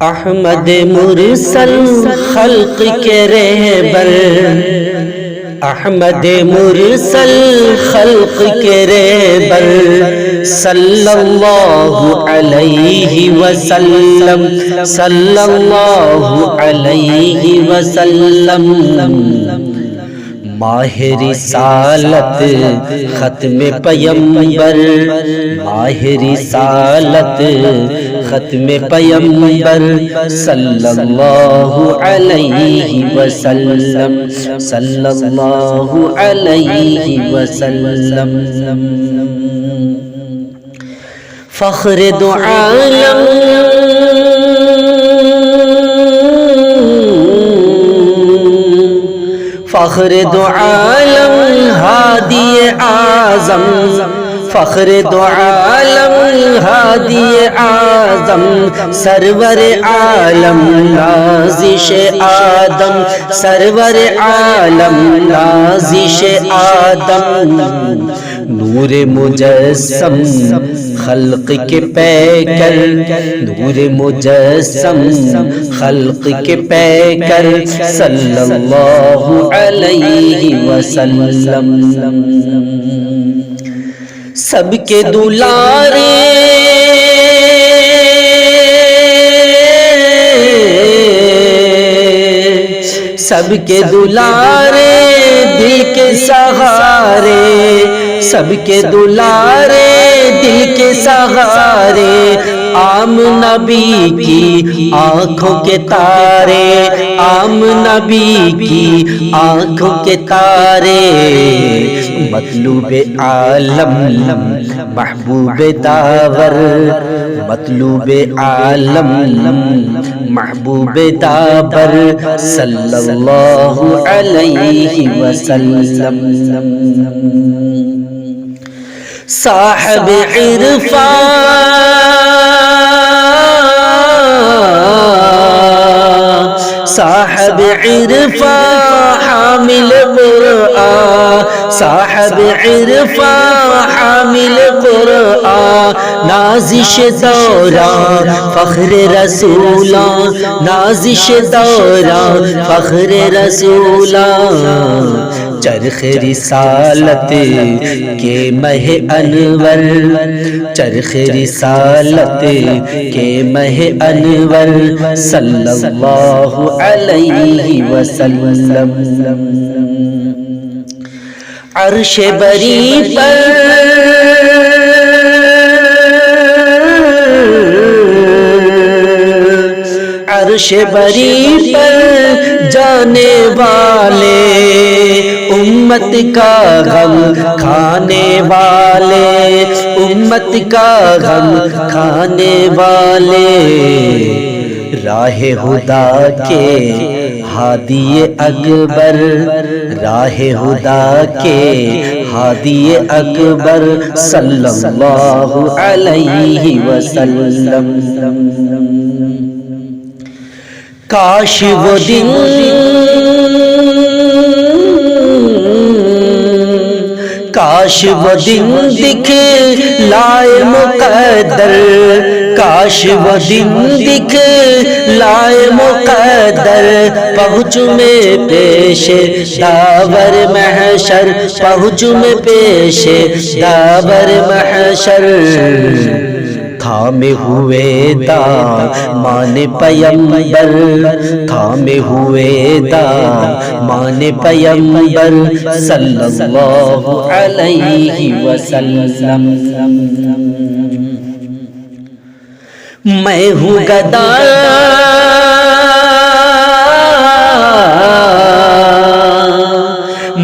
احمد مرسل خلق کے رہبر، احمد مرسل خلق کے رہبر، صلی اللہ علیہ وسلم، صلی اللہ علیہ وسلم۔ ماہ رسالت ختم پیمبر، ماہ رسالت ختم پیمبر، صلی اللہ علیہ وسلم، صلی اللہ علیہ وسلم۔ فخر دو عالم، فخر دو عالم ہادی اعظم، فخر دو عالم ہادی اعظم، سرور عالم نازش آدم، سرور عالم نازش آدم، نور مجسم خلق کے پیکر، نور مجسم خلق کے پیکر، صلی اللہ علیہ وسلم۔ سب کے دلارے، سب کے دلارے، دل کے سہارے، سب کے دلارے، دل کے سہارے، عام نبی کی آنکھوں کے تارے، عام نبی کی آنکھوں کے تارے، مطلوب عالم محبوب داور، مطلوب عالم محبوب داور، صلی اللہ علیہ وسلم۔ صاحب عرفان، صاحب عرفان حامل قرآن، صاحب عرفان حامل قرآن، نازش دوران فخر رسولاں، نازش دوران فخر رسولاں، چرخ رسالت کے مہ انور، چرخ رسالت کے مہ انور، صلی اللہ علیہ وسلم۔ عرش بری پر، عرش بری پر جانے والے، امت کا غم کھانے والے، امت کا غم کھانے والے، راہ خدا کے ہادی اکبر، راہ خدا کے ہادی اکبر، صلی اللہ علیہ وسلم۔ کاش وہ دن، کاش وہ دن دکھلائے مقدر، کاش وہ دن دکھلائے مقدر، پہنچوں میں پیش داور محشر، پہنچوں میں پیش داور محشر، تھامے ہوئے دامان پیمبر، تھامے ہوئے دامان پیمبر، صلی اللہ علیہ وسلم۔ میں ہوں گدا،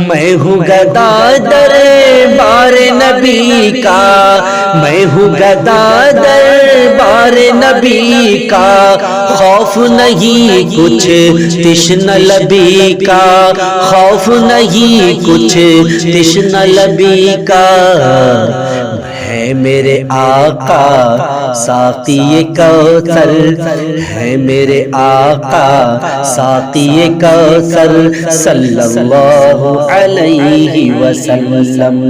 میں ہوں گدا دربار نبی کا، میں ہوں گدا دربار نبی کا، خوف نہیں کچھ تشنہ لبی کا، خوف نہیں کچھ تشنہ لبی کا، ہے میرے آقا ساقی کوثر، ہے میرے آقا ساقی کوثر، صلی اللہ علیہ وسلم۔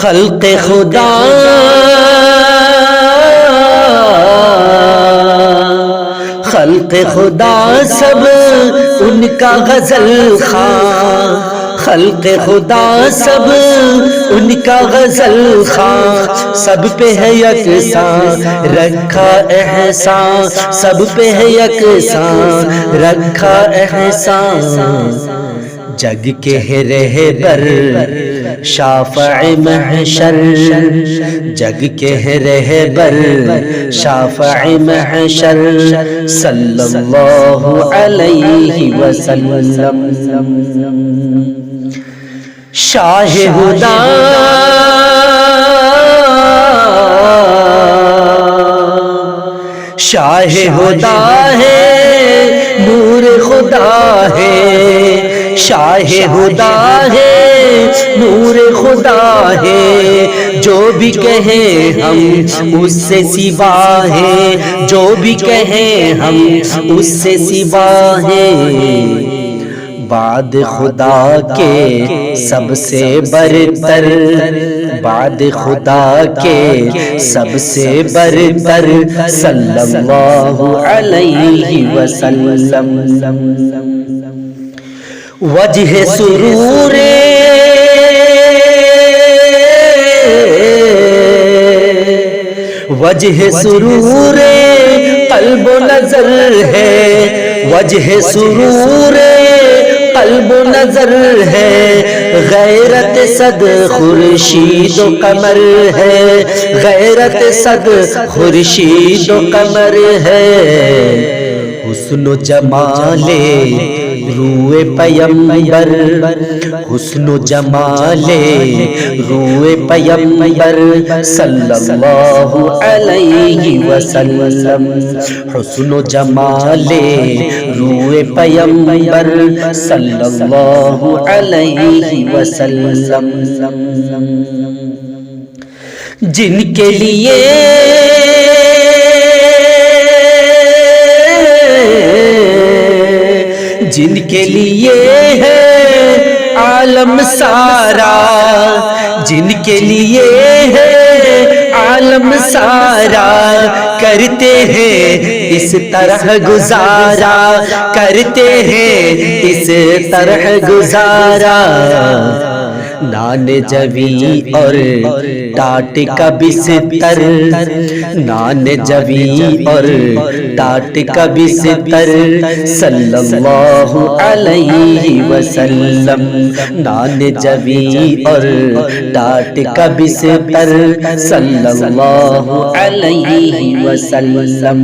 خلق خدا خلق خدا سب ان کا غزل خواں، خلق خدا سب ان کا غزل خواں، سب پہ ہے یکساں رکھا احسان، سب پہ ہے یکساں رکھا احسان۔ جگ کے رہبر شافع محشر، جگ کے رہبر شافع محشر، صلی اللہ علیہ وسلم۔ شاہ ہدا شاہ ہدا ہے، نور خدا ہے، شاہ ہدا ہے، نور خدا ہے، جو بھی کہیں ہم اس سے سوا ہیں، جو بھی کہیں ہم اس سے سوا ہیں۔ بعد خدا کے سب سے برتر، بعد خدا کے سب سے برتر، صلی اللہ علیہ وسلم۔ وجہ سرور وجہ سرور قلب و نظر ہے، وجہ سرور قلب و نظر ہے، غیرت صد خورشید و قمر ہے، غیرت صد خورشید و قمر ہے۔ حسن و جمال روئے پیمبر، حسن و جمال روئے پیمبر، صلی اللہ علیہ وسلم۔ حسن و جمال روئے پیمبر، صلی اللہ علیہ وسلم۔ جن کے لیے جن کے لیے ہے عالم سارا، جن کے لیے ہے عالم سارا، کرتے ہیں اس طرح گزارا، کرتے ہیں اس طرح گزارا۔ نان جوی اور ٹاٹ کا بستر، نان جوی اور ٹاٹ کا بستر، صلی اللہ علیہ وسلم۔ نان جوی اور ٹاٹ کا بستر، صلی اللہ علیہ وسلم۔